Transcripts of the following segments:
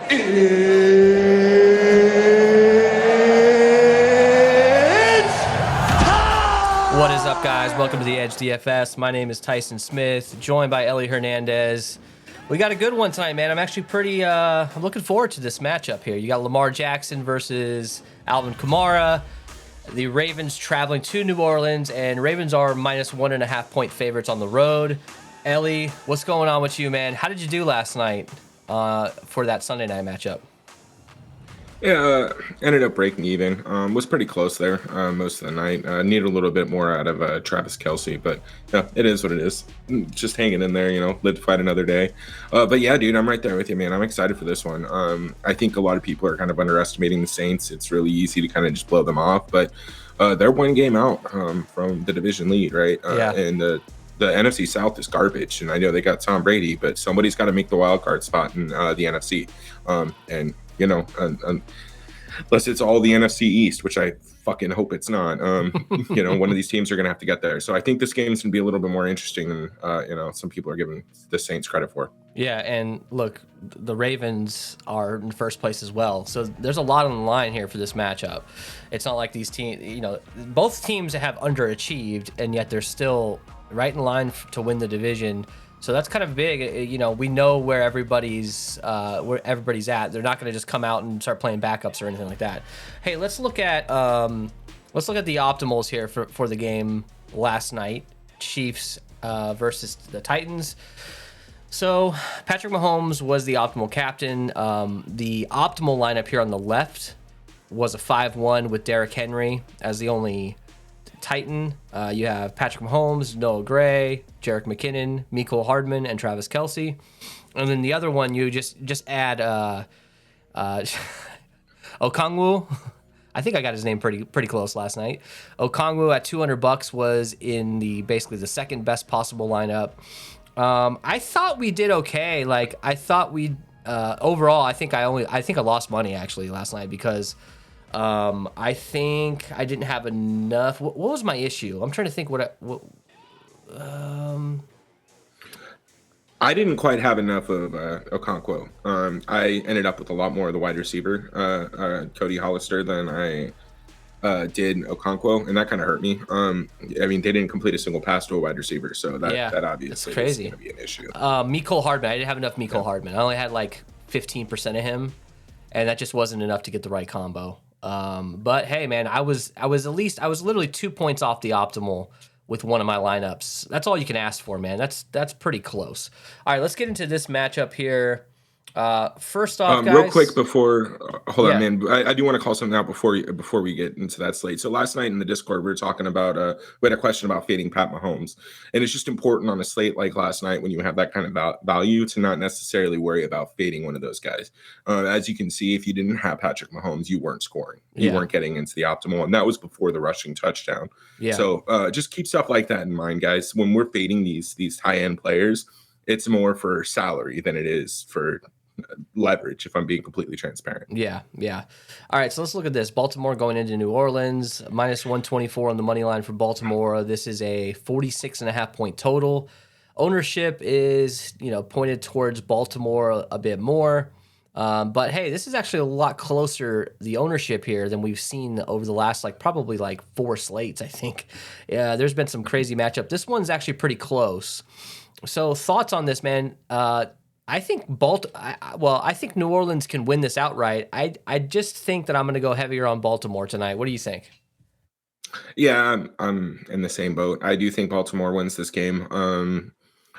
What is up, guys? Welcome to the Edge DFS. My name is Tyson Smith, joined by Ellie Hernandez. We got a good one tonight, man. I'm actually I'm looking forward to this matchup here. You got Lamar Jackson versus Alvin Kamara. The Ravens traveling to New Orleans, and Ravens are minus 1.5 point favorites on the road. Ellie, what's going on with you, man? How did you do last night for that Sunday night matchup? Yeah, ended up breaking even. Was pretty close there most of the night. Needed a little bit more out of Travis Kelce, but yeah, it is what it is. Just hanging in there, live to fight another day. But yeah, dude, I'm right there with you, man. I'm excited for this one. I think a lot of people are kind of underestimating the Saints. It's really easy to kind of just blow them off, but they're one game out from the division lead, right? Yeah. And the NFC South is garbage, and I know they got Tom Brady, but somebody's got to make the wild card spot in the NFC. Unless it's all the NFC East, which I fucking hope it's not. One of these teams are going to have to get there. So I think this game is going to be a little bit more interesting than, some people are giving the Saints credit for. Yeah, and look, the Ravens are in first place as well. So there's a lot on the line here for this matchup. It's not like these teams, both teams have underachieved, and yet they're still right in line to win the division. So that's kind of big. We know where everybody's at. They're not going to just come out and start playing backups or anything like that. Hey, let's look at the optimals here for the game last night. Chiefs versus the Titans. So Patrick Mahomes was the optimal captain. The optimal lineup here on the left was a 5-1 with Derrick Henry as the only Titan. You have Patrick Mahomes, Noah Gray, Jerick McKinnon, Mecole Hardman, and Travis Kelce. And then the other one, you just add Okongwu. I think I got his name pretty close last night. Okongwu at $200 was in basically the second best possible lineup. I thought we did okay. Overall, I think I lost money actually last night because I think I didn't have enough. What was my issue? I'm trying to think I didn't quite have enough of Okonkwo. I ended up with a lot more of the wide receiver, Cody Hollister, than I did Okonkwo, and that kind of hurt me. They didn't complete a single pass to a wide receiver, so that obviously is going to be an issue. Mecole Hardman, I didn't have enough Mecole Hardman. I only had like 15% of him, and that just wasn't enough to get the right combo. But hey, man, I was literally 2 points off the optimal with one of my lineups. That's all you can ask for, man. That's pretty close. All right, let's get into this matchup here. First off, guys, real quick before hold on, man. I do want to call something out before we get into that slate. So last night in the Discord, we were talking about we had a question about fading Pat Mahomes, and it's just important on a slate like last night when you have that kind of value to not necessarily worry about fading one of those guys. As you can see, if you didn't have Patrick Mahomes, you weren't scoring. You weren't getting into the optimal, and that was before the rushing touchdown. Yeah. So just keep stuff like that in mind, guys. When we're fading these high end players, it's more for salary than it is for leverage, if I'm being completely transparent. Yeah. All right, so let's look at this. Baltimore going into New Orleans, minus 124 on the money line for Baltimore. This is a 46.5 point total. Ownership is, pointed towards Baltimore a bit more. But hey, this is actually a lot closer, the ownership here, than we've seen over the last probably 4 slates, I think. Yeah, there's been some crazy matchup. This one's actually pretty close. So thoughts on this, man? I think I think New Orleans can win this outright. I just think that I'm going to go heavier on Baltimore tonight. What do you think? Yeah, I'm in the same boat. I do think Baltimore wins this game.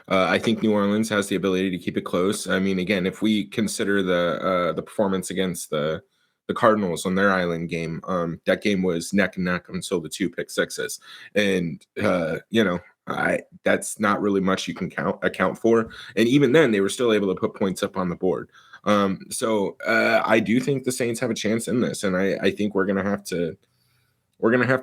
I think New Orleans has the ability to keep it close. Again, if we consider the performance against the Cardinals on their island game, that game was neck and neck until the 2 pick sixes, and that's not really much you can account for. And even then, they were still able to put points up on the board. So I do think the Saints have a chance in this, and I think we're gonna have to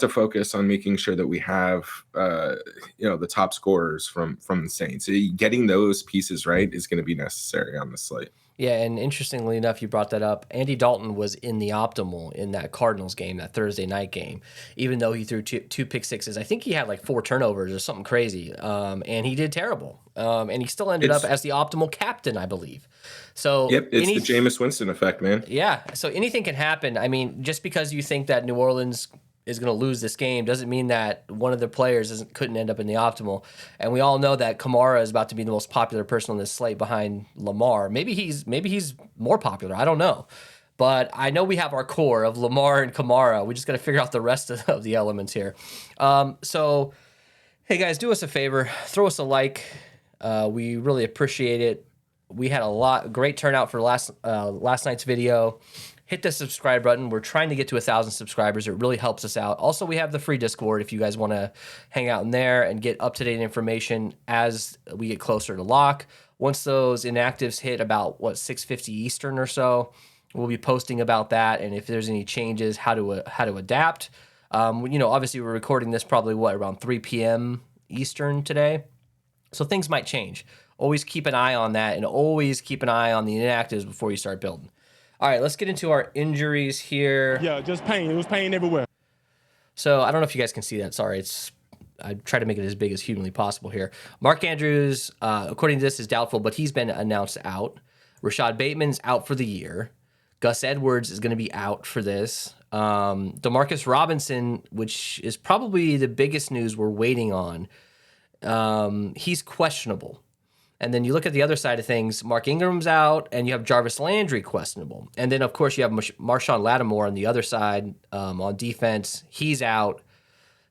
focus on making sure that we have the top scorers from the Saints. Getting those pieces right is going to be necessary on the slate. Yeah, and interestingly enough, you brought that up. Andy Dalton was in the optimal in that Cardinals game, that Thursday night game, even though he threw two pick sixes. I think he had like 4 turnovers or something crazy, and he did terrible. And he still ended up It's as the optimal captain, I believe. So Yep, it's the Jameis Winston effect, man. yeah, so anything can happen. I mean, just because you think that New Orleans is going to lose this game doesn't mean that one of the players couldn't end up in the optimal. And we all know that Kamara is about to be the most popular person on this slate behind Lamar. Maybe he's more popular. I don't know. But I know we have our core of Lamar and Kamara. We just got to figure out the rest of the elements here. So, hey guys, do us a favor. Throw us a like. We really appreciate it. We had great turnout for last night's video. Hit the subscribe button. We're trying to get to 1,000 subscribers. It really helps us out. Also, we have the free Discord if you guys want to hang out in there and get up-to-date information as we get closer to lock. Once those inactives hit about, 6:50 Eastern or so, we'll be posting about that and if there's any changes, how to adapt. Obviously, we're recording this probably, around 3 p.m. Eastern today. So things might change. Always keep an eye on that and always keep an eye on the inactives before you start building. All right, let's get into our injuries here. Yeah, just pain. It was pain everywhere. So I don't know if you guys can see that. Sorry, I try to make it as big as humanly possible here. Mark Andrews, according to this, is doubtful, but he's been announced out. Rashad Bateman's out for the year. Gus Edwards is going to be out for this. Demarcus Robinson, which is probably the biggest news we're waiting on, he's questionable. And then you look at the other side of things, Mark Ingram's out, and you have Jarvis Landry questionable. And then, of course, you have Marshawn Lattimore on the other side on defense. He's out.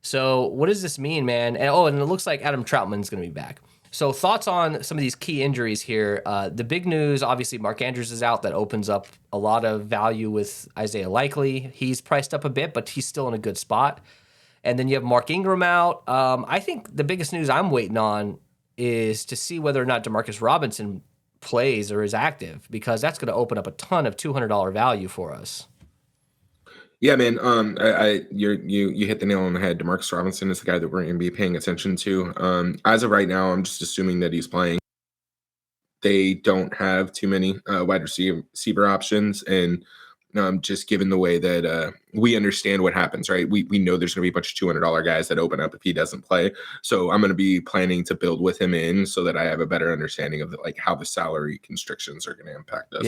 So what does this mean, man? And it looks like Adam Troutman's going to be back. So thoughts on some of these key injuries here. The big news, obviously, Mark Andrews is out. That opens up a lot of value with Isaiah Likely. He's priced up a bit, but he's still in a good spot. And then you have Mark Ingram out. I think the biggest news I'm waiting on is to see whether or not Demarcus Robinson plays or is active, because that's going to open up a ton of $200 value for us. Yeah, man. You hit the nail on the head. Demarcus Robinson is the guy that we're going to be paying attention to. As of right now, I'm just assuming that he's playing. They don't have too many wide receiver options, and just given the way that we understand what happens, right? We know there's going to be a bunch of $200 guys that open up if he doesn't play. So I'm going to be planning to build with him in so that I have a better understanding of how the salary constrictions are going to impact us.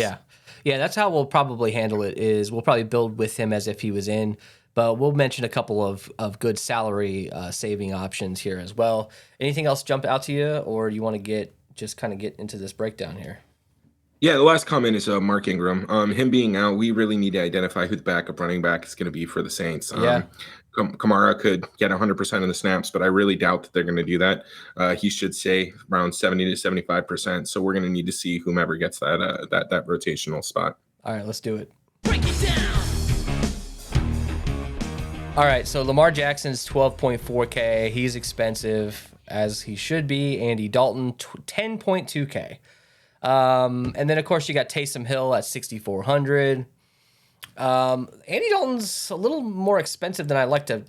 Yeah, that's how we'll probably handle it. Is we'll probably build with him as if he was in, but we'll mention a couple of good salary saving options here as well. Anything else jump out to you, or do you want to just kind of get into this breakdown here? Yeah, the last comment is Mark Ingram. Him being out, we really need to identify who the backup running back is going to be for the Saints. Kamara could get 100% of the snaps, but I really doubt that they're going to do that. He should stay around 70 to 75%. So we're going to need to see whomever gets that rotational spot. All right, let's do it. Break it down. All right, so Lamar Jackson's 12.4K. He's expensive, as he should be. Andy Dalton, 10.2K. And then, of course, you got Taysom Hill at 6,400. Andy Dalton's a little more expensive than I like to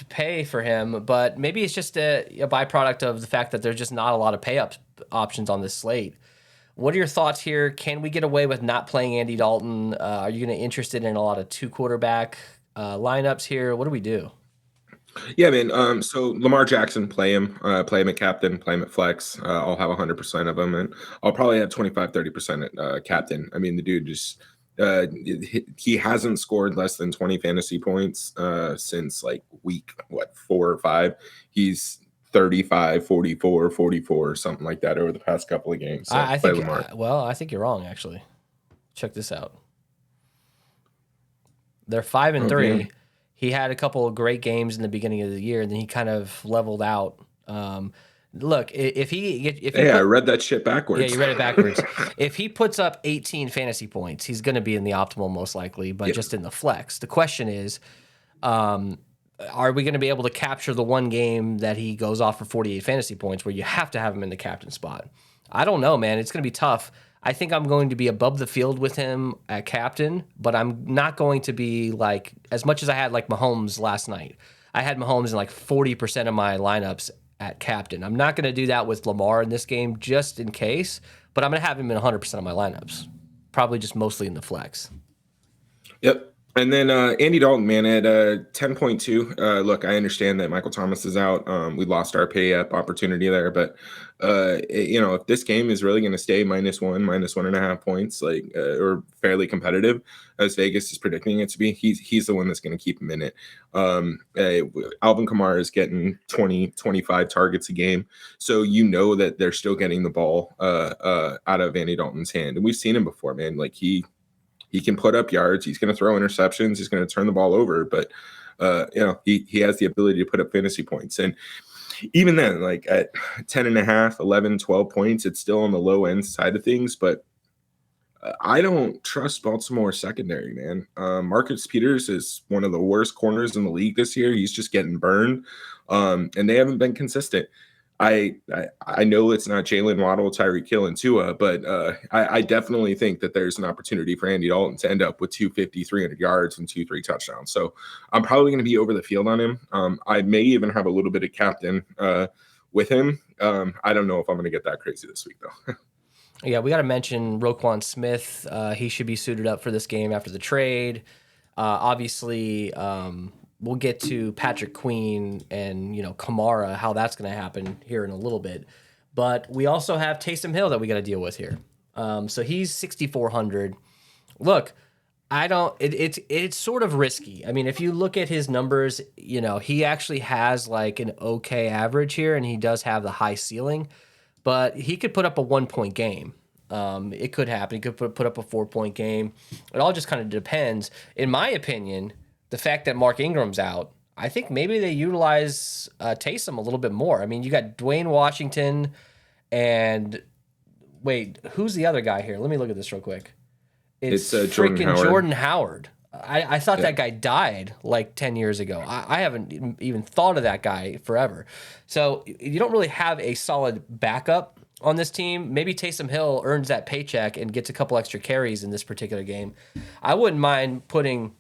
pay for him, but maybe it's just a byproduct of the fact that there's just not a lot of pay-up options on this slate. What are your thoughts here? Can we get away with not playing Andy Dalton? Are you going to be interested in a lot of 2-quarterback lineups here? What do we do? Yeah, man. So Lamar Jackson, play him at captain, play him at flex. I'll have 100% of them, and I'll probably have 25-30% at captain. I mean, the dude just he hasn't scored less than 20 fantasy points since week 4 or 5. He's 35, 44, 44, or something like that over the past couple of games. So I think I think you're wrong, actually. Check this out. They're 5-3. Okay. He had a couple of great games in the beginning of the year, and then he kind of leveled out. Look, I read that shit backwards. Yeah, you read it backwards. If he puts up 18 fantasy points, he's going to be in the optimal most likely, but just in the flex. The question is, are we going to be able to capture the one game that he goes off for 48 fantasy points where you have to have him in the captain spot? I don't know, man. It's going to be tough. I think I'm going to be above the field with him at captain, but I'm not going to be as much as I had Mahomes last night. I had Mahomes in 40% of my lineups at captain. I'm not going to do that with Lamar in this game just in case, but I'm going to have him in 100% of my lineups, probably just mostly in the flex. Yep. And then Andy Dalton, man, at 10.2. Look, I understand that Michael Thomas is out. We lost our pay up opportunity there, but if this game is really going to stay -1.5 points, or fairly competitive, as Vegas is predicting it to be, he's the one that's going to keep him in it. Alvin Kamara is getting 20-25 targets a game, so that they're still getting the ball out of Andy Dalton's hand, and we've seen him before, man. Like he can put up yards. He's going to throw interceptions. He's going to turn the ball over, but he has the ability to put up fantasy points. And even then, like at 10.5, 11, 12 points, it's still on the low end side of things. But I don't trust Baltimore secondary, man. Marcus Peters is one of the worst corners in the league this year. He's just getting burned, and they haven't been consistent. I know it's not Jalen Waddle, Tyreek Hill, and Tua, but I definitely think that there's an opportunity for Andy Dalton to end up with 250, 300 yards and 2-3 touchdowns. So I'm probably going to be over the field on him. I may even have a little bit of captain with him. I don't know if I'm going to get that crazy this week, though. Yeah, we got to mention Roquan Smith. He should be suited up for this game after the trade. Obviously, we'll get to Patrick Queen and Kamara, how that's going to happen here in a little bit. But we also have Taysom Hill that we got to deal with here. So he's 6,400. Look, it's sort of risky. I mean, if you look at his numbers, he actually has like an okay average here, and he does have the high ceiling. But he could put up a 1-point game. It could happen. He could put up a 4-point game. It all just kind of depends. In my opinion, the fact that Mark Ingram's out, I think maybe they utilize Taysom a little bit more. I mean, you got Dwayne Washington and wait, who's the other guy here? Let me look at this real quick. It's freaking Jordan Howard. I thought that guy died like 10 years ago. I haven't even thought of that guy forever. So you don't really have a solid backup on this team. Maybe Taysom Hill earns that paycheck and gets a couple extra carries in this particular game. I wouldn't mind putting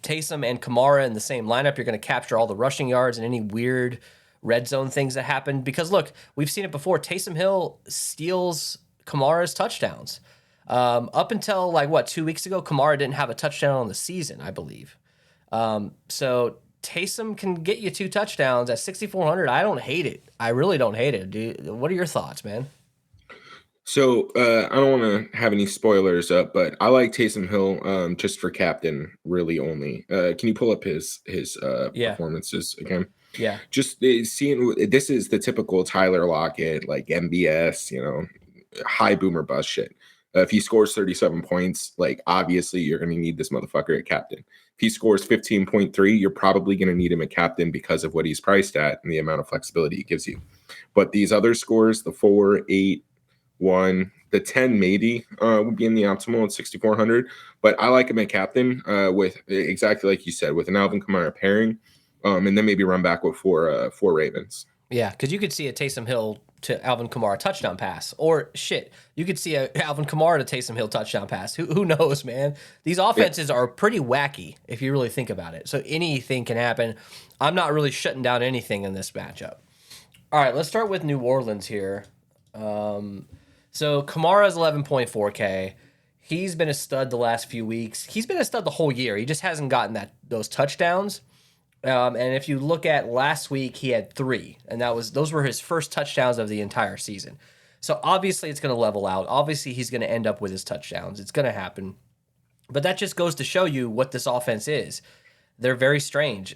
Taysom and Kamara in the same lineup. You're going to capture all the rushing yards and any weird red zone things that happen. Because, look, we've seen it before. Taysom Hill steals Kamara's touchdowns. Up until, 2 weeks ago, Kamara didn't have a touchdown on the season, I believe. So Taysom can get you 2 touchdowns at 6,400. I don't hate it. I really don't hate it, dude. What are your thoughts, man? So I don't want to have any spoilers up, but I like Taysom Hill just for captain, really only. Can you pull up his performances again? Yeah. Just seeing this is the typical Tyler Lockett, like MBS, high boomer bust shit. If he scores 37 points, obviously you're going to need this motherfucker at captain. If he scores 15.3, you're probably going to need him at captain because of what he's priced at and the amount of flexibility he gives you. But these other scores, the 4, 8, 1, the 10 maybe would be in the optimal at 6,400. But I like him at captain with exactly like you said, with an Alvin Kamara pairing, and then maybe run back with four Ravens. Yeah, because you could see a Taysom Hill to Alvin Kamara touchdown pass. Or, you could see a Alvin Kamara to Taysom Hill touchdown pass. Who knows, man? These offenses are pretty wacky if you really think about it. So anything can happen. I'm not really shutting down anything in this matchup. All right, let's start with New Orleans here. So Kamara's 11.4K. He's been a stud the last few weeks. He's been a stud the whole year. He just hasn't gotten those touchdowns. And if you look at last week, he had 3, and those were his first touchdowns of the entire season. So obviously it's going to level out. Obviously he's going to end up with his touchdowns. It's going to happen. But that just goes to show you what this offense is. They're very strange.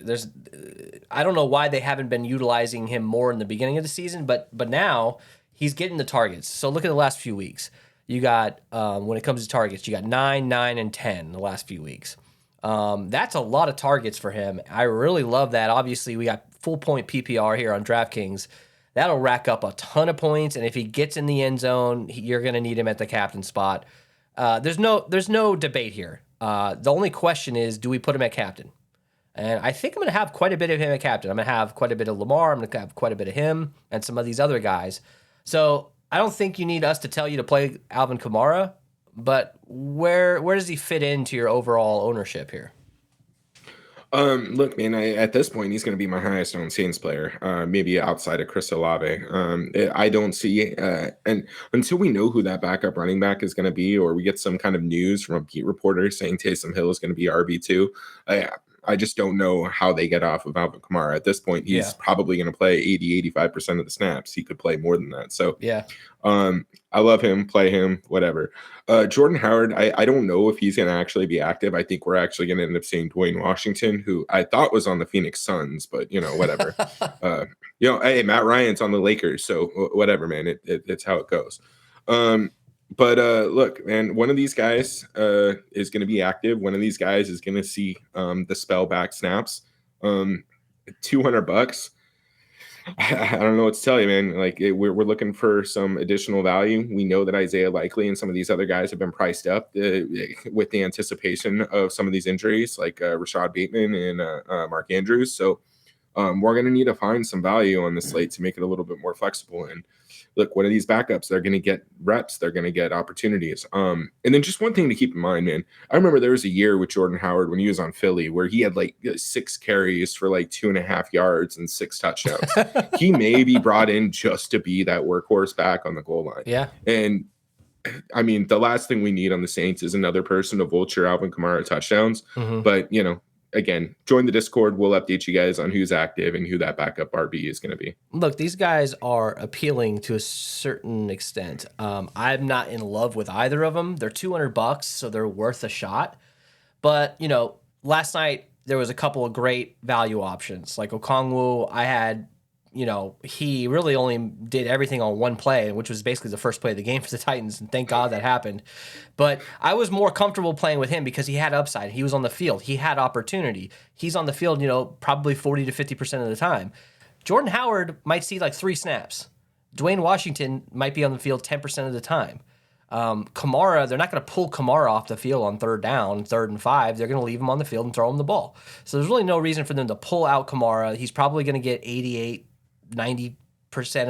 I don't know why they haven't been utilizing him more in the beginning of the season, but now he's getting the targets. So look at the last few weeks. You got, when it comes to targets, you got 9, 9, and 10 the last few weeks. That's a lot of targets for him. I really love that. Obviously, we got full point PPR here on Draftkings. That'll rack up a ton of points, and if he gets in the end zone, you're going to need him at the captain spot. There's no debate here. The only question is, do we put him at captain? And I think I'm going to have quite a bit of him at captain. I'm going to have quite a bit of Lamar. I'm going to have quite a bit of him and some of these other guys. So I don't think you need us to tell you to play Alvin Kamara. But where does he fit into your overall ownership here? Look, man, at this point, he's going to be my highest owned Saints player, maybe outside of Chris Olave. I don't see, and until we know who that backup running back is going to be, or we get some kind of news from a beat reporter saying Taysom Hill is going to be RB2, I just don't know how they get off of Alvin Kamara. At this point, he's probably going to play 85% of the snaps. He could play more than that. So, I love him, play him, whatever. Jordan Howard, I don't know if he's going to actually be active. I think we're actually going to end up seeing Dwayne Washington, who I thought was on the Phoenix Suns, but, whatever. Hey, Matt Ryan's on the Lakers, so whatever, man. It's how it goes. But look, man, one of these guys is going to be active. One of these guys is going to see the spell back snaps. $200. I don't know what to tell you, man. Like we're looking for some additional value. We know that Isaiah Likely and some of these other guys have been priced up with the anticipation of some of these injuries, like Rashad Bateman and Mark Andrews. So we're going to need to find some value on the slate to make it a little bit more flexible. And look, one of these backups, they're going to get reps, they're going to get opportunities. And then just one thing to keep in mind, man. I remember there was a year with Jordan Howard when he was on Philly where he had like 6 carries for like 2.5 yards and 6 touchdowns. He may be brought in just to be that workhorse back on the goal line. Yeah. And I mean, the last thing we need on the Saints is another person to vulture Alvin Kamara touchdowns. But, again, join the Discord. We'll update you guys on who's active and who that backup RB is going to be. Look, these guys are appealing to a certain extent. I'm not in love with either of them. They're $200, so they're worth a shot. But, last night there was a couple of great value options. Like Okongwu, I had, he really only did everything on one play, which was basically the first play of the game for the Titans, and thank God that happened. But I was more comfortable playing with him because he had upside. He was on the field. He had opportunity. He's on the field, probably 40 to 50% of the time. Jordan Howard might see like 3 snaps. Dwayne Washington might be on the field 10% of the time. Kamara, they're not going to pull Kamara off the field on 3rd down, 3rd and 5. They're going to leave him on the field and throw him the ball. So there's really no reason for them to pull out Kamara. He's probably going to get 88, 90%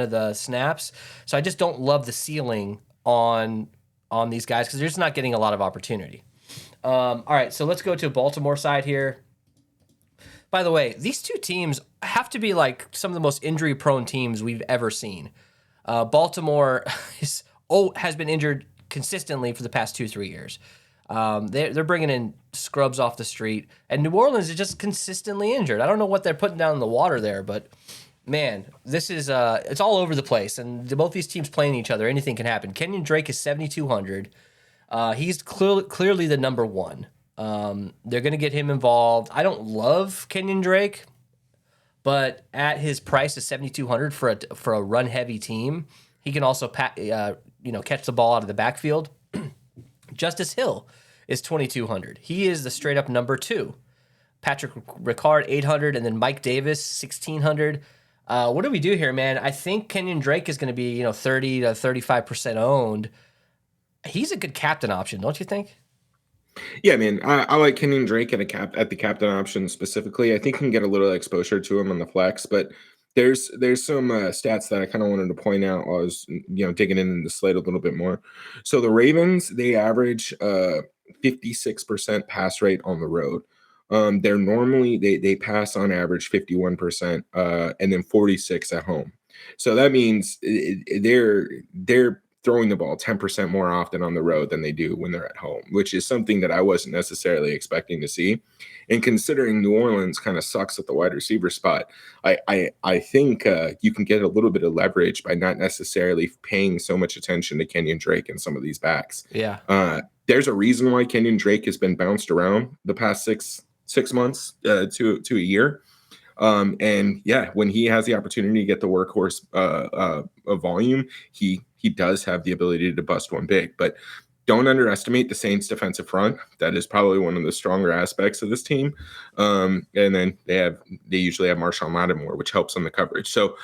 of the snaps. So I just don't love the ceiling on these guys because they're just not getting a lot of opportunity. All right, so let's go to Baltimore side here. By the way, these two teams have to be like some of the most injury-prone teams we've ever seen. Baltimore has been injured consistently for the past 2-3 years. They're bringing in scrubs off the street, and New Orleans is just consistently injured. I don't know what they're putting down in the water there, but man, this is it's all over the place, and both these teams playing each other, anything can happen. Kenyon Drake is 7,200. He's clearly the number one. They're going to get him involved. I don't love Kenyon Drake, but at his price of 7,200 for a run heavy team, he can also catch the ball out of the backfield. Justice Hill is 2,200. He is the straight up number 2. Patrick Ricard 800, and then Mike Davis 1,600. What do we do here, man? I think Kenyon Drake is going to be 30 to 35% owned. He's a good captain option, don't you think? Yeah, man, I like Kenyon Drake at the captain option specifically. I think you can get a little exposure to him on the flex, but there's some stats that I kind of wanted to point out while I was digging in the slate a little bit more. So the Ravens, they average 56% pass rate on the road. They're normally they pass on average 51% and then 46 at home. So that means they're throwing the ball 10% more often on the road than they do when they're at home, which is something that I wasn't necessarily expecting to see. And considering New Orleans kind of sucks at the wide receiver spot, I think you can get a little bit of leverage by not necessarily paying so much attention to Kenyon Drake and some of these backs. Yeah. There's a reason why Kenyon Drake has been bounced around the past six months to a year. And yeah, when he has the opportunity to get the workhorse volume, he does have the ability to bust one big. But don't underestimate the Saints defensive front. That is probably one of the stronger aspects of this team. And then they usually have Marshawn Lattimore, which helps on the coverage. So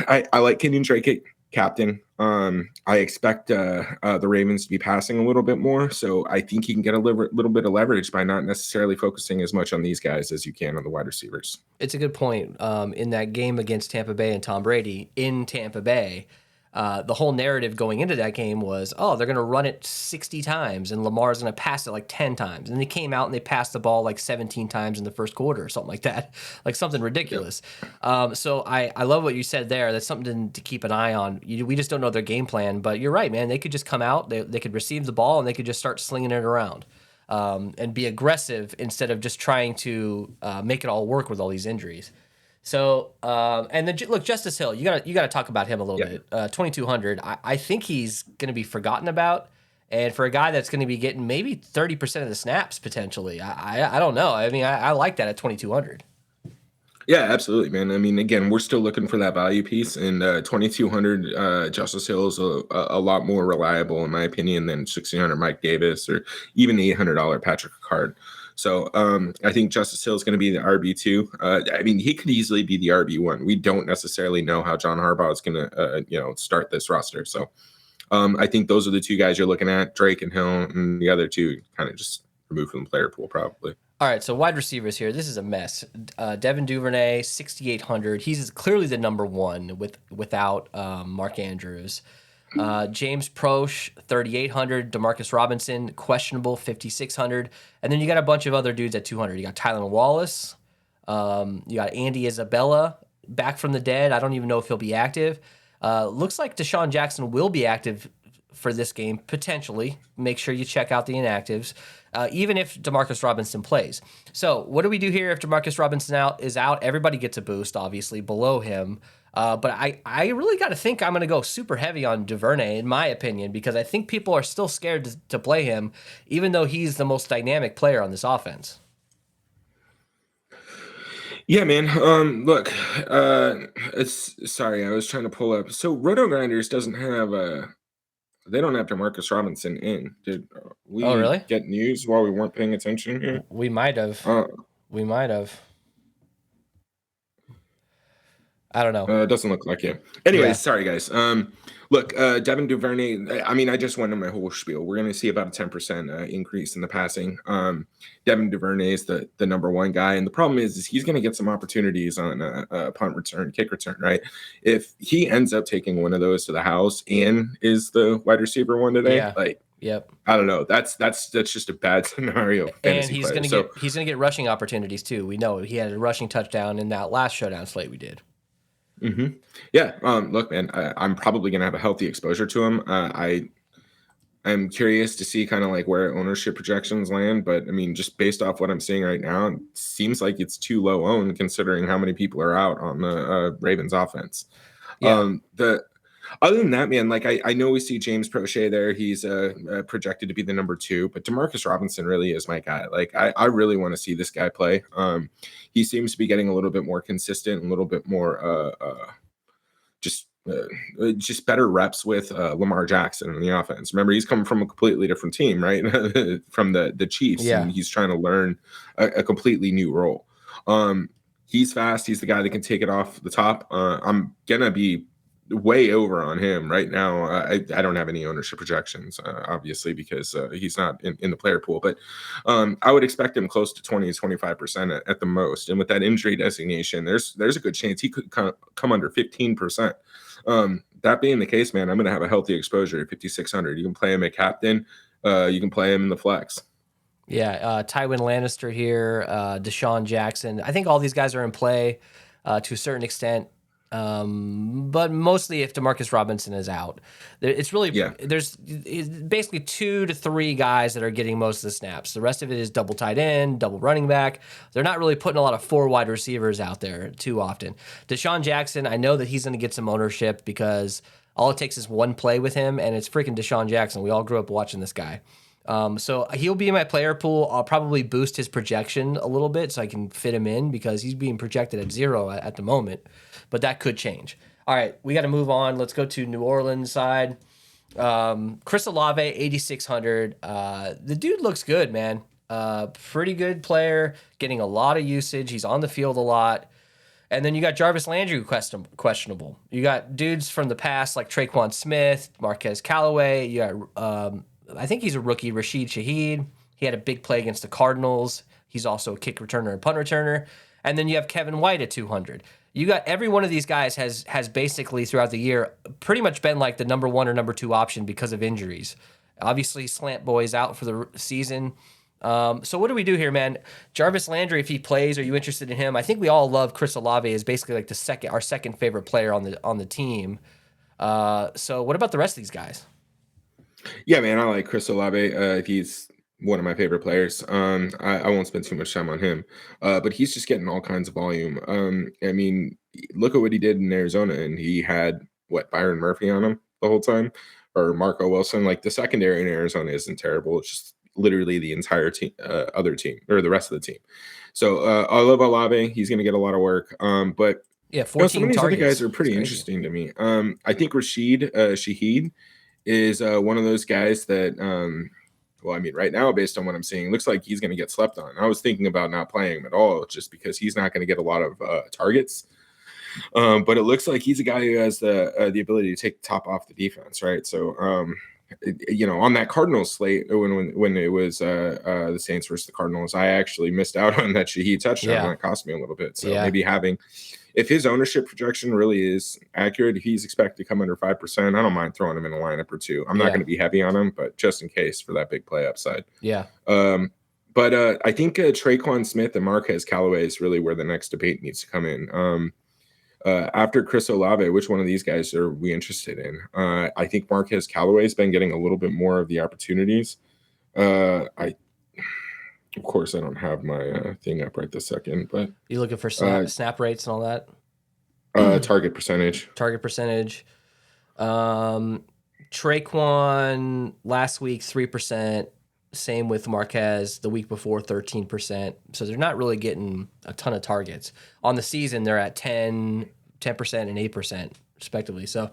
I like Kenyon Drake captain. I expect the Ravens to be passing a little bit more. So I think you can get a little bit of leverage by not necessarily focusing as much on these guys as you can on the wide receivers. It's a good point. In that game against Tampa Bay and Tom Brady in Tampa Bay, the whole narrative going into that game was, oh, they're going to run it 60 times and Lamar's going to pass it like 10 times. And they came out and they passed the ball like 17 times in the first quarter or something like that, like something ridiculous. So I love what you said there. That's something to keep an eye on. We just don't know their game plan, but you're right, man. They could just come out, they could receive the ball, and they could just start slinging it around and be aggressive instead of just trying to make it all work with all these injuries. So, and then look, Justice Hill, you gotta talk about him a little bit. 2,200. I think he's going to be forgotten about, and for a guy that's going to be getting maybe 30% of the snaps potentially, I don't know. I mean, I like that at 2,200. Yeah, absolutely, man. I mean, again, we're still looking for that value piece, and 2,200 Justice Hill is a lot more reliable, in my opinion, than 1,600 Mike Davis or even the $800 Patrick Ricard. So I think Justice Hill is going to be the RB2. I mean, he could easily be the RB1. We don't necessarily know how John Harbaugh is going to, start this roster. So I think those are the two guys you're looking at, Drake and Hill, and the other two kind of just removed from the player pool probably. All right, so wide receivers here. This is a mess. Devin Duvernay, 6,800. He's clearly the number one without Mark Andrews. James Proche, 3,800. Demarcus Robinson, questionable, 5,600. And then you got a bunch of other dudes at 200. You got Tylan Wallace. You got Andy Isabella back from the dead. I don't even know if he'll be active. Looks like Deshaun Jackson will be active for this game, potentially. Make sure you check out the inactives, even if Demarcus Robinson plays. So what do we do here if Demarcus Robinson is out? Everybody gets a boost, obviously, below him. But I really got to think I'm going to go super heavy on Duvernay, in my opinion, because I think people are still scared to play him, even though he's the most dynamic player on this offense. Yeah, man. Look, sorry, I was trying to pull up. So Roto Grinders doesn't have they don't have Demarcus Robinson in. Did we really? get news while we weren't paying attention here? We might have. We might have. I don't know. It doesn't look like it. Anyways, Sorry, guys. Look, Devin Duvernay, I mean, I just went on my whole spiel. We're going to see about a 10% increase in the passing. Devin Duvernay is the number one guy. And the problem is he's going to get some opportunities on a punt return, kick return, right? If he ends up taking one of those to the house and is the wide receiver one today, I don't know. That's just a bad scenario. And he's going to get rushing opportunities too. We know he had a rushing touchdown in that last Showdown slate we did. Mm-hmm. Yeah. Look, man, I'm probably going to have a healthy exposure to him. I'm curious to see kind of like where ownership projections land, but I mean, just based off what I'm seeing right now, it seems like it's too low owned considering how many people are out on the Ravens offense. Yeah. Other than that, man, like I know we see James Proche there. He's projected to be the number 2, but Demarcus Robinson really is my guy. Like I really want to see this guy play. He seems to be getting a little bit more consistent, a little bit more just better reps with Lamar Jackson in the offense. Remember, he's coming from a completely different team, right? From the Chiefs, and he's trying to learn a completely new role. He's fast. He's the guy that can take it off the top. I'm gonna be way over on him right now. I don't have any ownership projections, obviously, because he's not in the player pool, but I would expect him close to 20-25% at the most. And with that injury designation, there's a good chance he could come under 15%. That being the case, man, I'm going to have a healthy exposure at 5,600. You can play him at captain. You can play him in the flex. Yeah, Tywin Lannister here, Deshaun Jackson. I think all these guys are in play to a certain extent. But mostly if Demarcus Robinson is out, it's really there's basically 2 to 3 guys that are getting most of the snaps. The rest of it is double tight end, double running back. They're not really putting a lot of 4 wide receivers out there too often. Deshaun Jackson, I know that he's going to get some ownership because all it takes is one play with him, and it's freaking Deshaun Jackson. We all grew up watching this guy. So he'll be in my player pool. I'll probably boost his projection a little bit so I can fit him in because he's being projected at 0 at the moment. But that could change. All right, we got to move on. Let's go to New Orleans side. Chris Olave, 8,600. The dude looks good, man. Pretty good player, getting a lot of usage. He's on the field a lot. And then you got Jarvis Landry questionable. You got dudes from the past like Traquan Smith, Marquez Callaway. You got, I think he's a rookie, Rashid Shaheed. He had a big play against the Cardinals. He's also a kick returner and punt returner. And then you have Kevin White at 200. You got every one of these guys has basically throughout the year pretty much been like the number 1 or number 2 option because of injuries. Obviously, Slant Boy's out for the season. So what do we do here, man? Jarvis Landry, if he plays, are you interested in him? I think we all love Chris Olave as basically like our second favorite player on the team. So what about the rest of these guys? Yeah, man, I like Chris Olave. He's one of my favorite players. I won't spend too much time on him, but he's just getting all kinds of volume. I mean, look at what he did in Arizona, and he had Byron Murphy on him the whole time, or Marco Wilson. Like the secondary in Arizona isn't terrible. It's just literally the entire team, other team, or the rest of the team. So I love Olave. He's going to get a lot of work. But yeah, 14 some of these targets. other guys are pretty interesting to me. I think Rashid Shaheed is one of those guys that, well, I mean, right now, based on what I'm seeing, looks like he's going to get slept on. I was thinking about not playing him at all just because he's not going to get a lot of targets. But it looks like he's a guy who has the ability to take the top off the defense, right? So, on that Cardinals slate, when it was the Saints versus the Cardinals, I actually missed out on that Shaheed touchdown. Yeah. That cost me a little bit. So maybe if his ownership projection really is accurate, if he's expected to come under 5%, I don't mind throwing him in a lineup or two. I'm not going to be heavy on him, but just in case for that big play upside. Yeah. But I think Traquan Smith and Marquez Callaway is really where the next debate needs to come in. After Chris Olave, which one of these guys are we interested in? I think Marquez Callaway has been getting a little bit more of the opportunities. Of course, I don't have my thing up right this second, but you looking for snap rates and all that? Target percentage. Traquan last week 3%. Same with Marquez the week before 13%. So they're not really getting a ton of targets. On the season, they're at 10% and 8% respectively. So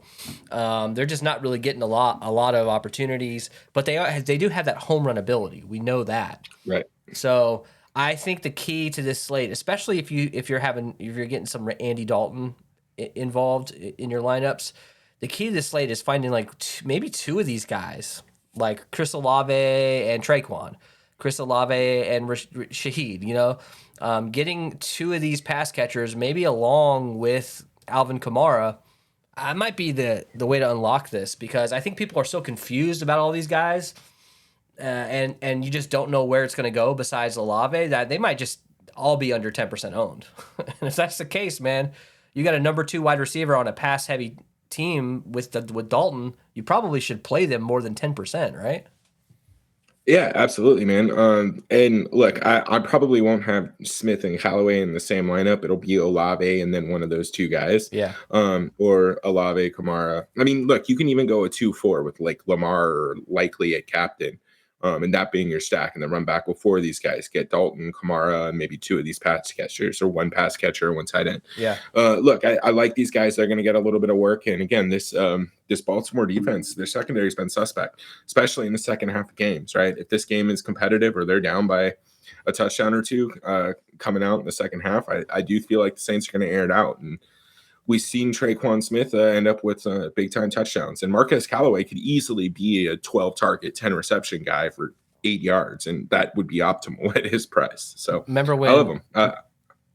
they're just not really getting a lot of opportunities. But they do have that home run ability. We know that. Right. So I think the key to this slate, especially if you're getting some Andy Dalton involved in your lineups, the key to this slate is finding like maybe 2 of these guys, like Chris Olave and Traquan, Chris Olave and Shaheed. Getting 2 of these pass catchers, maybe along with Alvin Kamara, might be the way to unlock this, because I think people are so confused about all these guys. And you just don't know where it's going to go besides Olave, that they might just all be under 10% owned. And if that's the case, man, you got a number 2 wide receiver on a pass-heavy team with Dalton. You probably should play them more than 10%, right? Yeah, absolutely, man. And look, I probably won't have Smith and Callaway in the same lineup. It'll be Olave and then one of those 2 guys. Yeah. Or Olave, Kamara. I mean, look, you can even go a 2-4 with like Lamar or likely at captain. And that being your stack, and then run back with 4 of these guys. Get Dalton, Kamara, and maybe 2 of these pass catchers, or 1 pass catcher and 1 tight end. Yeah. Look, I like these guys. They're going to get a little bit of work. And again, this Baltimore defense, their secondary has been suspect, especially in the second half of games, right? If this game is competitive or they're down by a touchdown or 2 coming out in the second half, I do feel like the Saints are going to air it out. And we've seen Traquan Smith end up with big-time touchdowns. And Marquez Callaway could easily be a 12-target, 10-reception guy for 8 yards, and that would be optimal at his price. So I love him.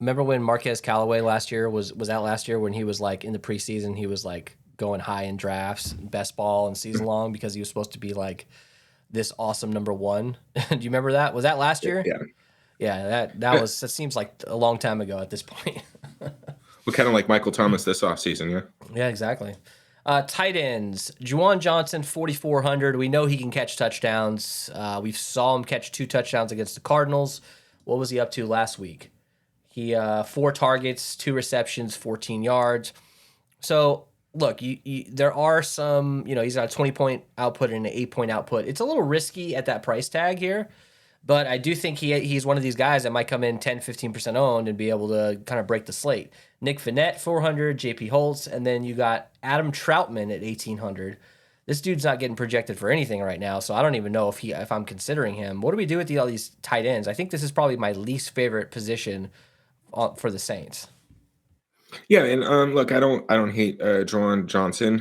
Remember when Marquez Callaway last year was that last year when he was like in the preseason, he was like going high in drafts, best ball and season long, because he was supposed to be like this awesome number 1. Do you remember that? Was that last year? Yeah. Yeah, that seems like a long time ago at this point. We're kind of like Michael Thomas this offseason, yeah? Yeah, exactly. Tight ends, Juwan Johnson, 4,400. We know he can catch touchdowns. We saw him catch 2 touchdowns against the Cardinals. What was he up to last week? He 4 targets, 2 receptions, 14 yards. So, look, there are some, he's got a 20-point output and an 8-point output. It's a little risky at that price tag here. But I do think he's one of these guys that might come in 10, 15% owned and be able to kind of break the slate. Nick Vannett, 400, JP Holtz, and then you got Adam Troutman at 1,800. This dude's not getting projected for anything right now, so I don't even know if I'm considering him. What do we do with all these tight ends? I think this is probably my least favorite position for the Saints. Yeah, and look, I don't hate Juwan Johnson.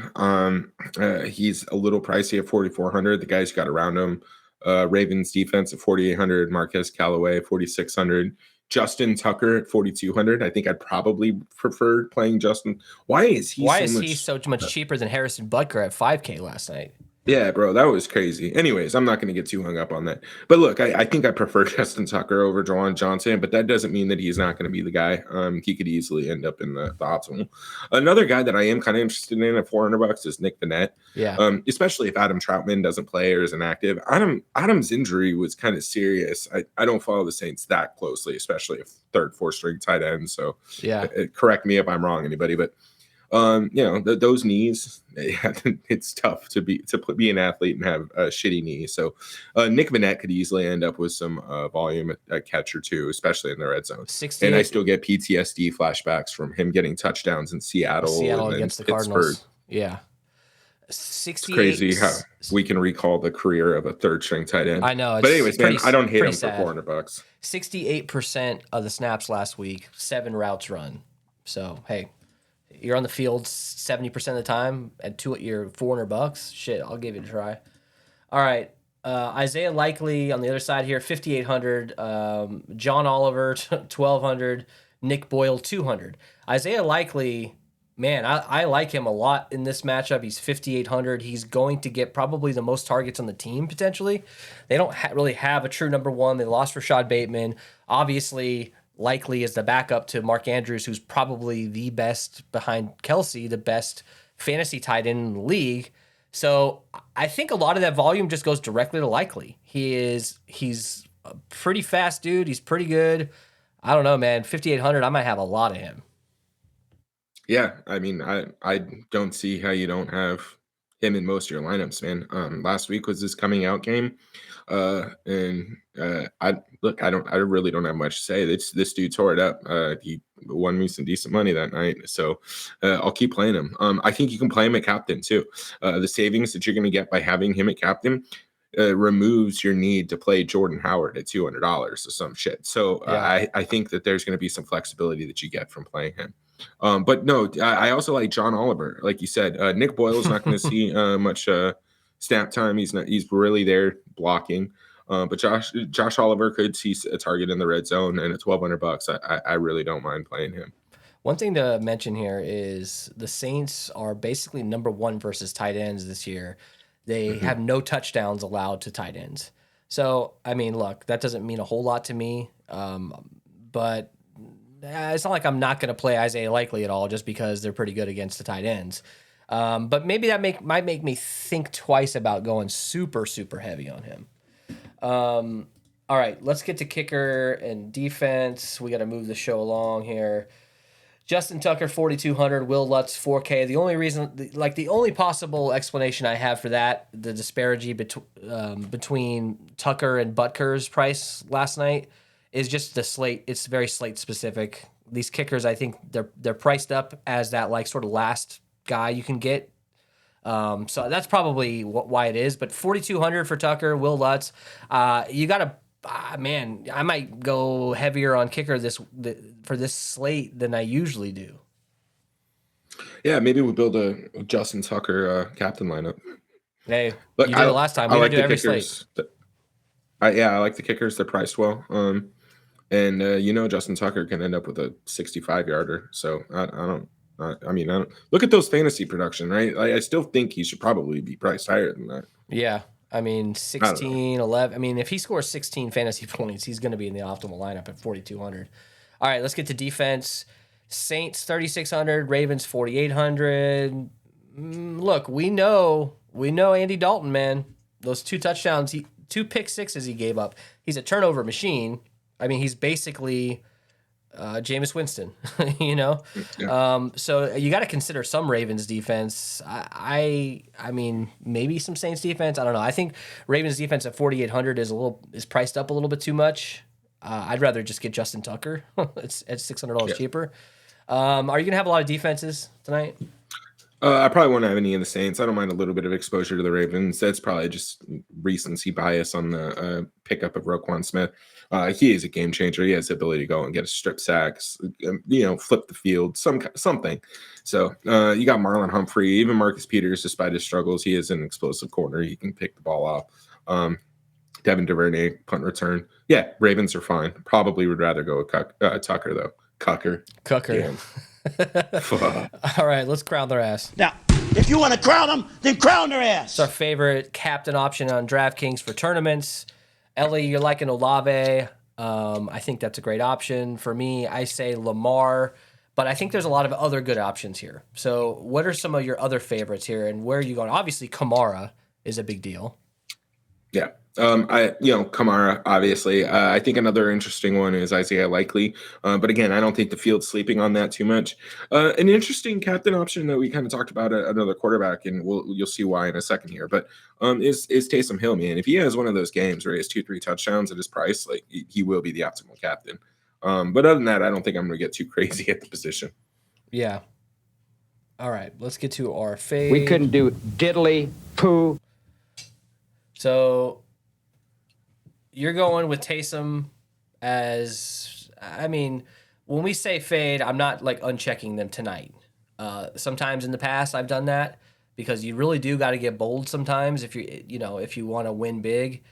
He's a little pricey at 4,400. The guys got around him. Ravens defense at 4,800, Marquez Callaway 4,600, Justin Tucker at 4,200. I think I'd probably prefer playing Justin. Why is he so much cheaper than Harrison Butker at 5K last night? Yeah, bro, that was crazy. Anyways, I'm not going to get too hung up on that. But look, I think I prefer Justin Tucker over Juwan Johnson, but that doesn't mean that he's not going to be the guy. He could easily end up in the optimal. Another guy that I am kind of interested in at $400 is Nick Vannett. Yeah. Especially if Adam Troutman doesn't play or is inactive. Adam's injury was kind of serious. I don't follow the Saints that closely, especially if third, fourth string tight end. So yeah, correct me if I'm wrong, anybody, but those knees, it's tough to be an athlete and have a shitty knee. So Nick Vannett could easily end up with some volume at catcher too, especially in the red zone. And I still get PTSD flashbacks from him getting touchdowns in Seattle against the Pittsburgh. Cardinals. Yeah. It's crazy how we can recall the career of a third string tight end. I know. But anyways, man, I don't hate him sad. for $400. 68% of the snaps last week, 7 routes run. So, hey, you're on the field 70% of the time at you're $400. Shit, I'll give it a try. All right. Isaiah Likely on the other side here, 5,800. John Oliver, 1,200. Nick Boyle, 200. Isaiah Likely, man, I like him a lot in this matchup. He's 5,800. He's going to get probably the most targets on the team, potentially. They don't really have a true number one. They lost Rashad Bateman. Obviously, Likely is the backup to Mark Andrews, who's probably the best behind Kelsey, the best fantasy tight end in the league. So I think a lot of that volume just goes directly to Likely. He's a pretty fast dude. He's pretty good. I don't know, man. 5,800, I might have a lot of him. Yeah, I mean, I don't see how you don't have him in most of your lineups, man. Last week was his coming out game. I really don't have much to say. This dude tore it up. He won me some decent money that night. So I'll keep playing him. I think you can play him at captain too. The savings that you're going to get by having him at captain removes your need to play Jordan Howard at $200 or some shit. So yeah. I think that there's going to be some flexibility that you get from playing him. But no, I also like John Oliver. Like you said, Nick Boyle is not going to see much snap time. He's really there blocking. But Josh Oliver could see a target in the red zone, and at $1,200, I really don't mind playing him. One thing to mention here is the Saints are basically number one versus tight ends this year. They have no touchdowns allowed to tight ends. So, I mean, look, that doesn't mean a whole lot to me. But it's not like I'm not going to play Isaiah Likely at all just because they're pretty good against the tight ends. But maybe that might make me think twice about going super, super heavy on him. All right, let's get to kicker and defense. We got to move the show along here. Justin Tucker, 4,200. Will Lutz, 4K. The only possible explanation I have for that, the disparity between Tucker and Butker's price last night, is just the slate. It's very slate specific. These kickers, I think they're priced up as that sort of last guy you can get. So that's probably why it is. But 4,200 for Tucker, Will Lutz. You got to. Man, I might go heavier on kicker for this slate than I usually do. Yeah, maybe we build a Justin Tucker captain lineup. Hey, look, you did it last time. We like do every kickers. Slate. I like the kickers. They're priced well. And Justin Tucker can end up with a 65-yarder. So I don't look at those fantasy production, right? I still think he should probably be priced higher than that. Yeah. I mean, 16, 11. I mean, if he scores 16 fantasy points, he's going to be in the optimal lineup at 4,200. All right, let's get to defense. Saints, 3,600. Ravens, 4,800. Look, we know Andy Dalton, man. Those 2 touchdowns, 2 pick sixes he gave up. He's a turnover machine. I mean, he's basically Jameis Winston, Yeah. So you got to consider some Ravens defense. I mean, maybe some Saints defense. I don't know. I think Ravens defense at 4,800 is priced up a little bit too much. I'd rather just get Justin Tucker. It's $600 cheaper. Are you gonna have a lot of defenses tonight? I probably won't have any of the Saints. I don't mind a little bit of exposure to the Ravens. That's probably just recency bias on the pickup of Roquan Smith. He is a game changer. He has the ability to go and get a strip sacks, flip the field, something. So you got Marlon Humphrey, even Marcus Peters, despite his struggles, he is an explosive corner. He can pick the ball off. Devin Duvernay punt return. Yeah, Ravens are fine. Probably would rather go with Tucker though. Cucker. Damn. All right, let's crown their ass. Now, if you want to crown them, then crown their ass. It's our favorite captain option on DraftKings for tournaments. Ellie, you're liking Olave. I think that's a great option. For me, I say Lamar, but I think there's a lot of other good options here. So what are some of your other favorites here, and where are you going? Obviously, Kamara is a big deal. Yeah. Kamara, obviously. I think another interesting one is Isaiah Likely. But again, I don't think the field's sleeping on that too much. An interesting captain option that we kind of talked about, another quarterback, and you'll see why in a second here. But is Taysom Hill, man. If he has one of those games where he has 2-3 touchdowns at his price, like he will be the optimal captain. But other than that, I don't think I'm going to get too crazy at the position. Yeah. All right, let's get to our fade. We couldn't do diddly poo. So you're going with Taysom as, I mean, when we say fade, I'm not like unchecking them tonight. Sometimes in the past I've done that because you really do got to get bold sometimes if if you want to win big.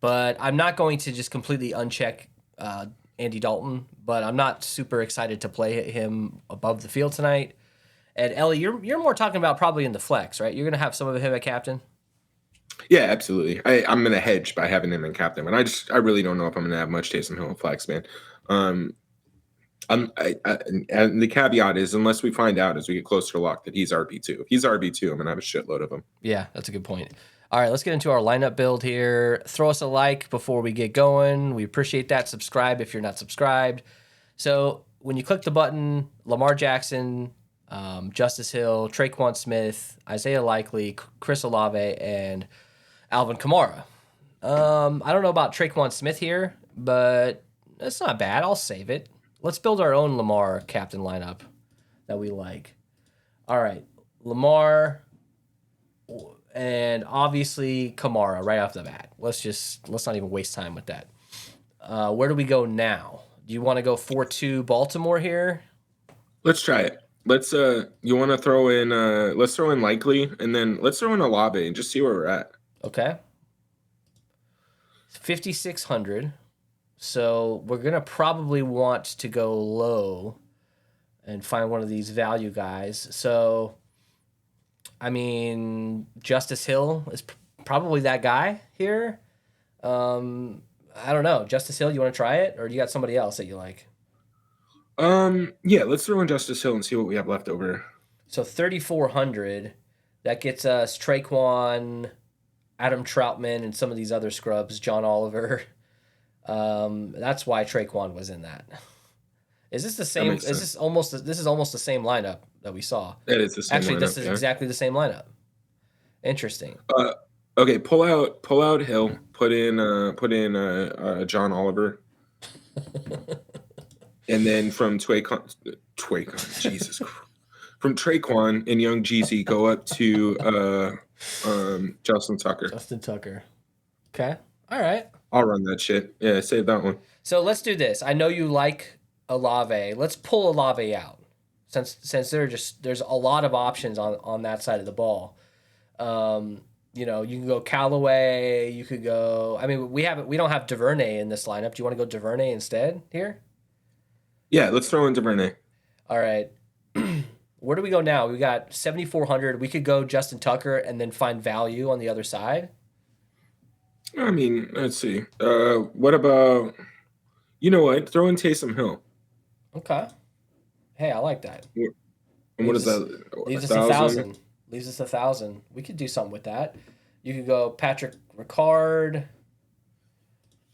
But I'm not going to just completely uncheck Andy Dalton, but I'm not super excited to play him above the field tonight. And Ellie, you're more talking about probably in the flex, right? You're going to have some of him at captain? Yeah, absolutely. I'm going to hedge by having him in captain, and I really don't know if I'm going to have much Taysom Hill in flex, man. And the caveat is, unless we find out as we get closer to lock that he's RB2. If he's RB2, I'm going to have a shitload of him. Yeah, that's a good point. All right, let's get into our lineup build here. Throw us a like before we get going. We appreciate that. Subscribe if you're not subscribed. So when you click the button, Lamar Jackson, Justice Hill, Traquan Smith, Isaiah Likely, Chris Olave, and Alvin Kamara. I don't know about Traquan Smith here, but it's not bad. I'll save it. Let's build our own Lamar captain lineup that we like. All right, Lamar and obviously Kamara right off the bat. Let's not even waste time with that. Where do we go now? Do you want to go 4-2 Baltimore here? Let's try it. Let's you want to throw in let's throw in Likely, and then let's throw in Olave and just see where we're at. Okay. 5,600. So we're gonna probably want to go low and find one of these value guys. So I mean, Justice Hill is probably that guy here. I don't know. Justice Hill, you want to try it, or do you got somebody else that you like? Yeah, let's throw in Justice Hill and see what we have left over. So 3,400, that gets us Traquan, Adam Troutman, and some of these other scrubs, John Oliver. That's why Traquan was in that. Is this the same? Is this almost the same lineup that we saw? It is the same. Actually, lineup, this is exactly the same lineup. Interesting. Okay, pull out Hill, put in John Oliver. And then from Traquan, Jesus Christ. From Traquan and Young Jeezy, go up to Justin Tucker. Justin Tucker. Okay. All right. I'll run that shit. Yeah, save that one. So let's do this. I know you like Olave. Let's pull Olave out. Since there's a lot of options on that side of the ball. You can go Callaway, you could go. I mean, we don't have Duvernay in this lineup. Do you want to go Duvernay instead here? Yeah, let's throw in Duvernay. All right. Where do we go now? We got 7,400. We could go Justin Tucker and then find value on the other side. I mean, let's see. What about, you know what? Throw in Taysom Hill. Okay. Hey, I like that. And what is that? Leaves us 1,000. Leaves us 1,000. We could do something with that. You could go Patrick Ricard.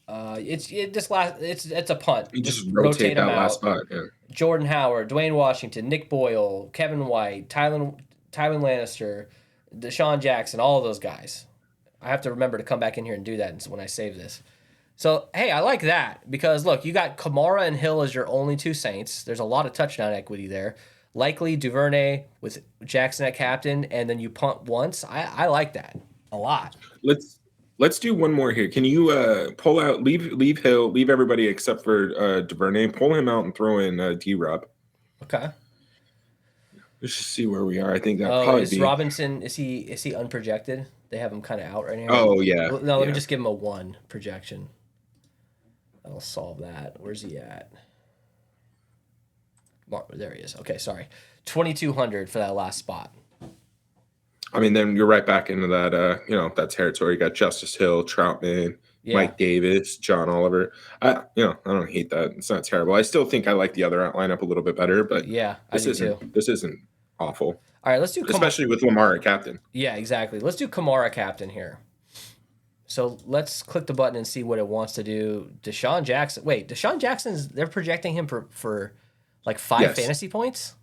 It's a punt. You just rotate that last spot. Yeah. Jordan Howard, Dwayne Washington, Nick Boyle, Kevin White, Tywin Lannister, Deshaun Jackson, all of those guys. I have to remember to come back in here and do that when I save this. So, hey, I like that because, look, you got Kamara and Hill as your only two Saints. There's a lot of touchdown equity there. Likely Duvernay with Jackson at captain, and then you punt once. I like that a lot. Let's do one more here. Can you pull out, leave Hill, leave everybody except for Duvernay, pull him out and throw in D-Rob. Okay. Let's just see where we are. I think that probably is Robinson, is he unprojected They have him kind of out right now. Oh yeah. Well, no, let me Yeah. just give him a 1 projection. That'll solve that. Where's he at? There he is. Okay, sorry. 2,200 for that last spot. I mean, then you're right back into that, that territory. You got Justice Hill, Troutman, Yeah. Mike Davis, John Oliver. I don't hate that. It's not terrible. I still think I like the other lineup a little bit better, but Yeah, I this do isn't too. this isn't awful. All right, let's do Especially with Lamar at captain. Yeah, exactly. Let's do Kamara captain here. So let's click the button and see what it wants to do. Deshaun Jackson. Wait, Deshaun Jackson's they're projecting him for like 5 fantasy points?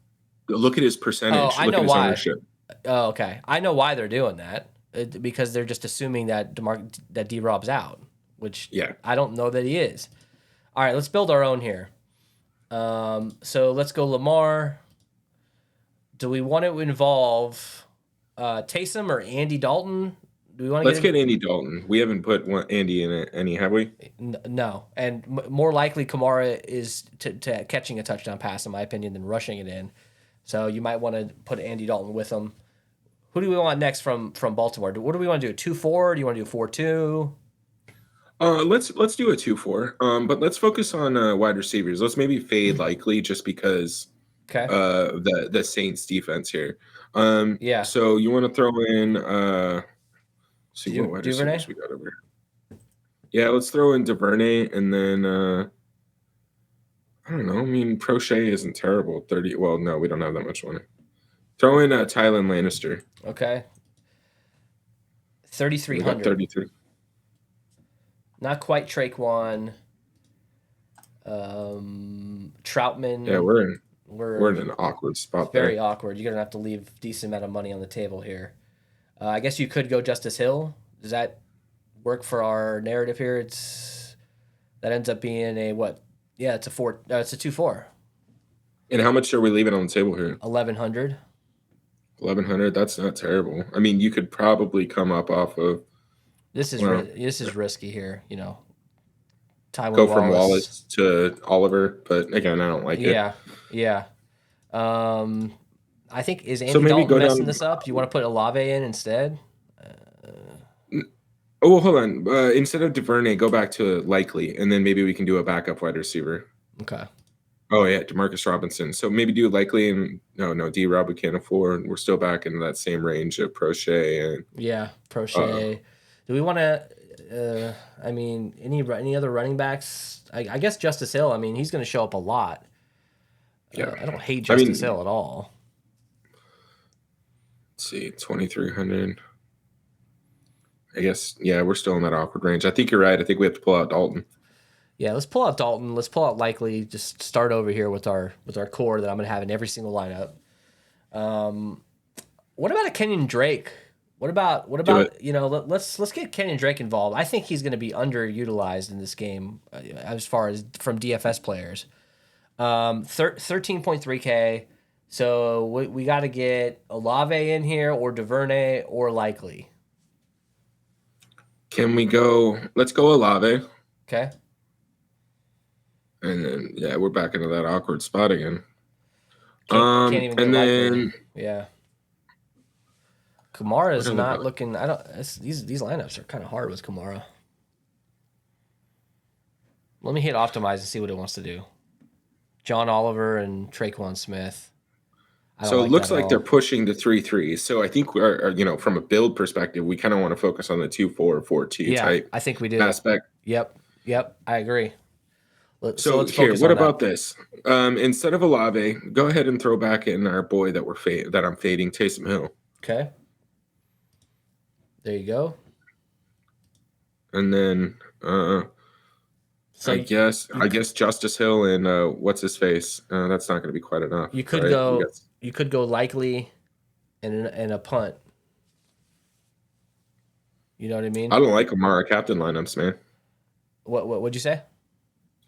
Look at his percentage. Oh, I Look know at his why. ownership. Oh, okay. I know why they're doing that. Because they're just assuming that D-Rob's out, which I don't know that he is. All right, let's build our own here. So let's go Lamar. Do we want to involve Taysom or Andy Dalton? Do we want to Let's get Andy Dalton. We haven't put Andy in it any, have we? No. And more likely Kamara is to catching a touchdown pass, in my opinion, than rushing it in. So you might want to put Andy Dalton with him. Who do we want next from Baltimore? What do we want to do? 2-4? Do you want to do 4-2? Let's do a 2-4. But let's focus on wide receivers. Let's maybe fade likely just because the Saints defense here. Yeah. So you want to throw in see what wide Duvernay? receivers we got over here. Yeah, let's throw in Duvernay and then I don't know. I mean, Prochet isn't terrible. 30. Well, no, we don't have that much money. Throw in Tylen Lannister. Okay. 3,300. 33. Not quite Traquan. Troutman. Yeah, we're in an awkward spot very there. awkward. You're gonna have to leave a decent amount of money on the table here. I guess you could go Justice Hill. Does that work for our narrative here? That ends up being a what? Yeah, it's a 4. It's a 2-4. And how much are we leaving on the table here? 1,100. 1,100. That's not terrible. I mean, you could probably come up off of. This is risky here. Tywin go from Wallace to Oliver, but again, I don't like it. Yeah. I think is Andy So maybe Dalton go messing down- this up? Do you want to put Olave in instead? Oh, well, hold on. Instead of Duvernay, go back to Likely, and then maybe we can do a backup wide receiver. Okay. Oh yeah, Demarcus Robinson. So maybe do Likely and no D-Rob we can't afford. We're still back into that same range of Prochet and Prochet. Do we want to? I mean, any other running backs? I guess Justice Hill. I mean, he's going to show up a lot. Yeah, I don't hate Justice Hill at all. Let's see, 2,300. I guess we're still in that awkward range. I think you're right. I think we have to pull out Dalton. Yeah, let's pull out Dalton. Let's pull out Likely. Just start over here with our core that I'm going to have in every single lineup. What about a Kenyon Drake? What about let's get Kenyon Drake involved. I think he's going to be underutilized in this game as far as from DFS players. 13.3K. So we got to get Olave in here or Duvernay or Likely. Can we go? Let's go Olave. Okay. And then we're back into that awkward spot again. Can't even get and then Likely. Yeah. Kamara is not looking. These lineups are kind of hard with Kamara. Let me hit optimize and see what it wants to do. John Oliver and Traquan Smith. So it looks like they're pushing to 3-3. So I think we're from a build perspective, we kind of want to focus on the 2-4, 4-2 type. I think we do. Aspect. Yep. I agree. So let's here, what about this? Instead of Olave, go ahead and throw back in our boy that I'm fading, Taysom Hill. Okay. There you go. And then I guess Justice Hill and what's his face. That's not going to be quite enough. You could go. You could go Likely, and a punt. You know what I mean? I don't like Kamara captain lineups, man. What'd you say?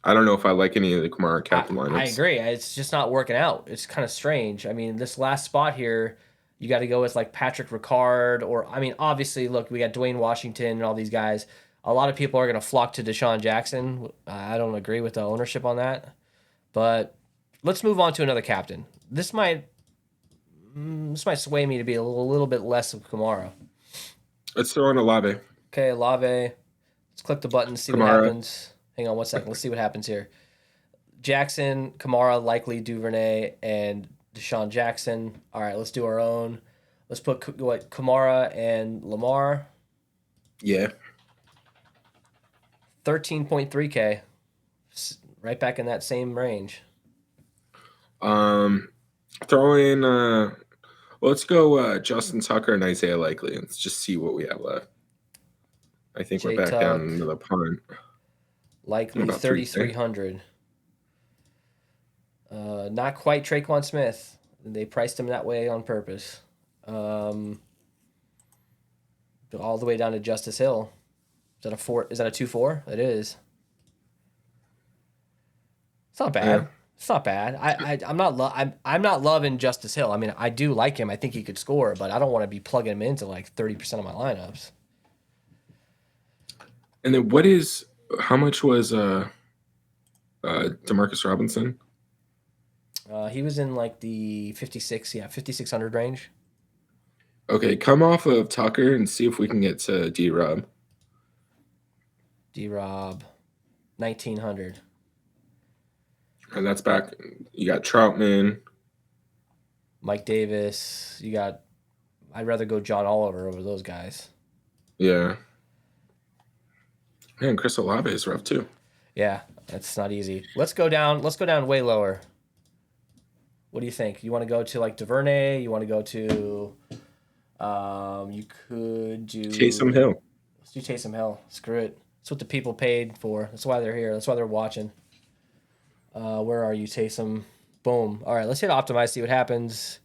I don't know if I like any of the Kamara captain lineups. I agree. It's just not working out. It's kind of strange. I mean, this last spot here, you got to go with like Patrick Ricard, or I mean, obviously, look, we got Dwayne Washington and all these guys. A lot of people are going to flock to Deshaun Jackson. I don't agree with the ownership on that, but let's move on to another captain. This might sway me to be a little bit less of Kamara. Let's throw in Olave. Okay, Olave. Let's click the button, see what Kamara. happens. Hang on one second. Let's see what happens here. Jackson, Kamara, likely Duvernay, and Deshaun Jackson. All right, let's do our own. Let's put Kamara and Lamar. Yeah. 13.3K. Right back in that same range. Throw in let's go Justin Tucker and Isaiah Likely. Let's just see what we have left. I think we're back down into the punt. Likely 3,300. Not quite Traquan Smith. They priced him that way on purpose. All the way down to Justice Hill. Is that a 4? Is that a 2-4? It is. It's not bad. Yeah. It's not bad. I'm not loving Justice Hill. I mean, I do like him. I think he could score, but I don't want to be plugging him into like 30% of my lineups. And then how much was Demarcus Robinson? He was in like the 5,600 range. Okay, come off of Tucker and see if we can get to D-Rob. D-Rob, 1,900. And that's back. You got Troutman. Mike Davis. I'd rather go John Oliver over those guys. Yeah. Man, Chris Olave is rough too. Yeah, that's not easy. Let's go down way lower. What do you think? You want to go to like Duvernay? You want to go to you could do Taysom Hill. Let's do Taysom Hill. Screw it. That's what the people paid for. That's why they're here. That's why they're watching. Where are you, Taysom? Boom. All right, let's hit optimize, see what happens.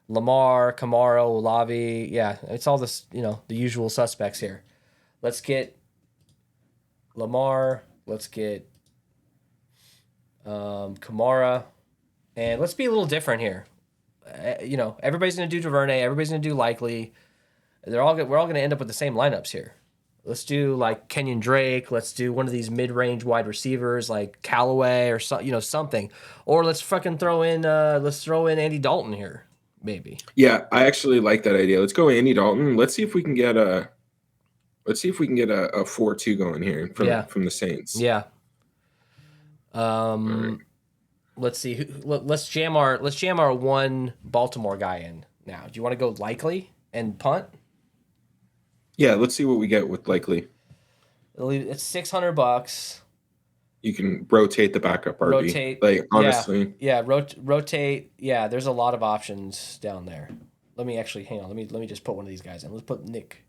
Lamar, Kamara, Olave. Yeah, it's all this, the usual suspects here. Let's get Lamar. Let's get Kamara. And let's be a little different here. Everybody's going to do Duvernay. Everybody's going to do Likely. We're all going to end up with the same lineups here. Let's do like Kenyon Drake. Let's do one of these mid-range wide receivers like Callaway or something. Or let's fucking throw in Andy Dalton here, maybe. Yeah, I actually like that idea. Let's go Andy Dalton. Let's see if we can get a 4-2 going here from the Saints. Yeah. Right. Let's see. Let's jam our one Baltimore guy in now. Do you want to go Likely and punt? Yeah, let's see what we get with Likely. It's $600. You can rotate the backup RB. Rotate. Like honestly. Yeah, rotate. Yeah, there's a lot of options down there. Let me actually hang on. Let me just put one of these guys in. Let's put Nick.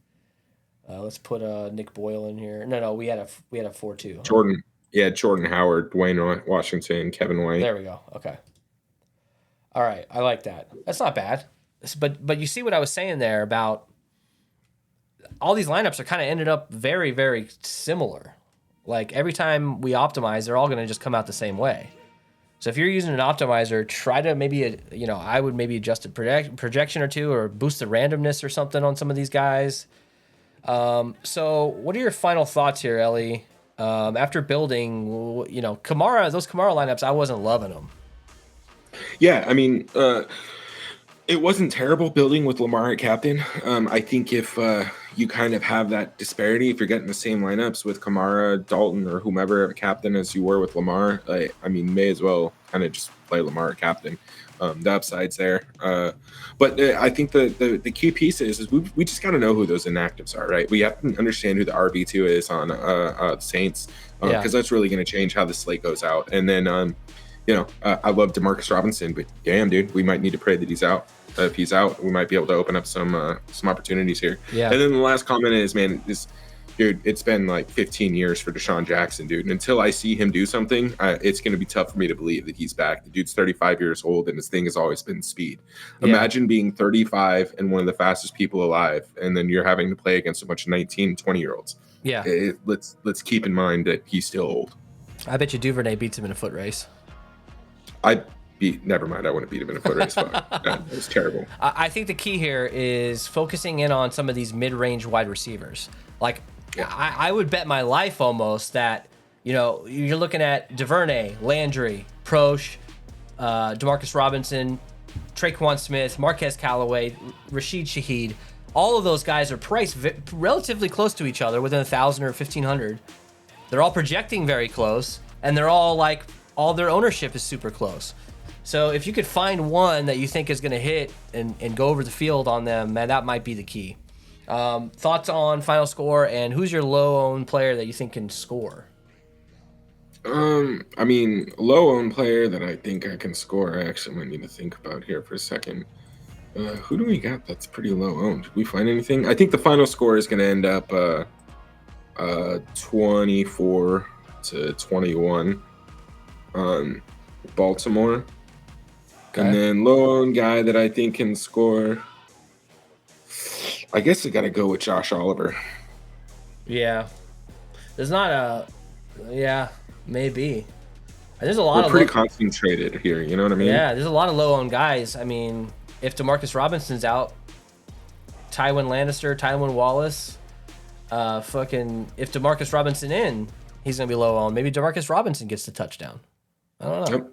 Let's put Nick Boyle in here. No, we had a 4-2. Jordan. Yeah, Jordan Howard, Dwayne Washington, Kevin White. There we go. Okay. All right, I like that. That's not bad. But you see what I was saying there about all these lineups are kind of ended up very, very similar. Like every time we optimize, they're all going to just come out the same way. So if you're using an optimizer, try to maybe, I would maybe adjust a projection or two or boost the randomness or something on some of these guys. So what are your final thoughts here, Ellie? After building, Kamara, those Kamara lineups, I wasn't loving them. Yeah, I mean, it wasn't terrible building with Lamar at captain. I think if you kind of have that disparity, if you're getting the same lineups with Kamara, Dalton, or whomever at captain as you were with Lamar, I mean, may as well kind of just play Lamar at captain. The upside's there. But I think the key piece is we just got to know who those inactives are, right? We have to understand who the RB2 is on the Saints because that's really going to change how the slate goes out. And then, I love Demarcus Robinson, but damn, dude, we might need to pray that he's out. If he's out, we might be able to open up some opportunities here. Yeah. And then the last comment is, man, dude, it's been like 15 years for Deshaun Jackson, dude. And until I see him do something, it's going to be tough for me to believe that he's back. The dude's 35 years old, and his thing has always been speed. Yeah. Imagine being 35 and one of the fastest people alive, and then you're having to play against a bunch of 19, 20-year-olds. Yeah. Let's keep in mind that he's still old. I bet you Duvernay beats him in a foot race. Never mind. I wouldn't beat him in a foot race. That was terrible. I think the key here is focusing in on some of these mid-range wide receivers. Like, yeah. I would bet my life almost that, you're looking at Duvernay, Landry, Proche, DeMarcus Robinson, Traquan Smith, Marquez Callaway, Rashid Shaheed. all of those guys are priced relatively close to each other, within 1,000 or 1,500. They're all projecting very close, and they're all like, all their ownership is super close. So if you could find one that you think is going to hit and go over the field on them, man, that might be the key. Thoughts on final score, and who's your low-owned player that you think can score? I mean, low-owned player that I think I can score, I actually might need to think about here for a second. Who do we got that's pretty low-owned? Did we find anything? I think the final score is going to end up 24-21 on Baltimore. Okay. And then low-owned guy that I think can score, I guess I got to go with Josh Oliver. Yeah. There's not a... Yeah, maybe. There's a lot We're of... pretty concentrated here, you know what I mean? Yeah, there's a lot of low-owned guys. I mean, if DeMarcus Robinson's out, Tywin Lannister, Tywin Wallace, if DeMarcus Robinson in, he's going to be low-owned. Maybe DeMarcus Robinson gets the touchdown. I don't know. Yep.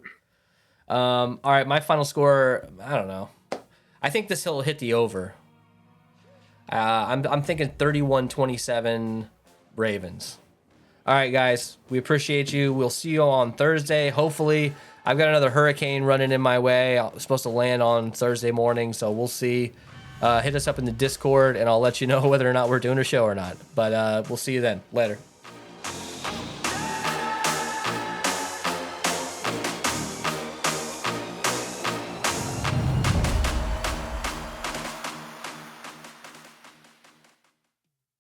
All right, my final score, I don't know. I think this will hit the over. I'm thinking 31-27 Ravens. All right, guys, we appreciate you. We'll see you on Thursday. Hopefully, I've got another hurricane running in my way. I'm supposed to land on Thursday morning, so we'll see. Hit us up in the Discord, and I'll let you know whether or not we're doing a show or not. But we'll see you then. Later.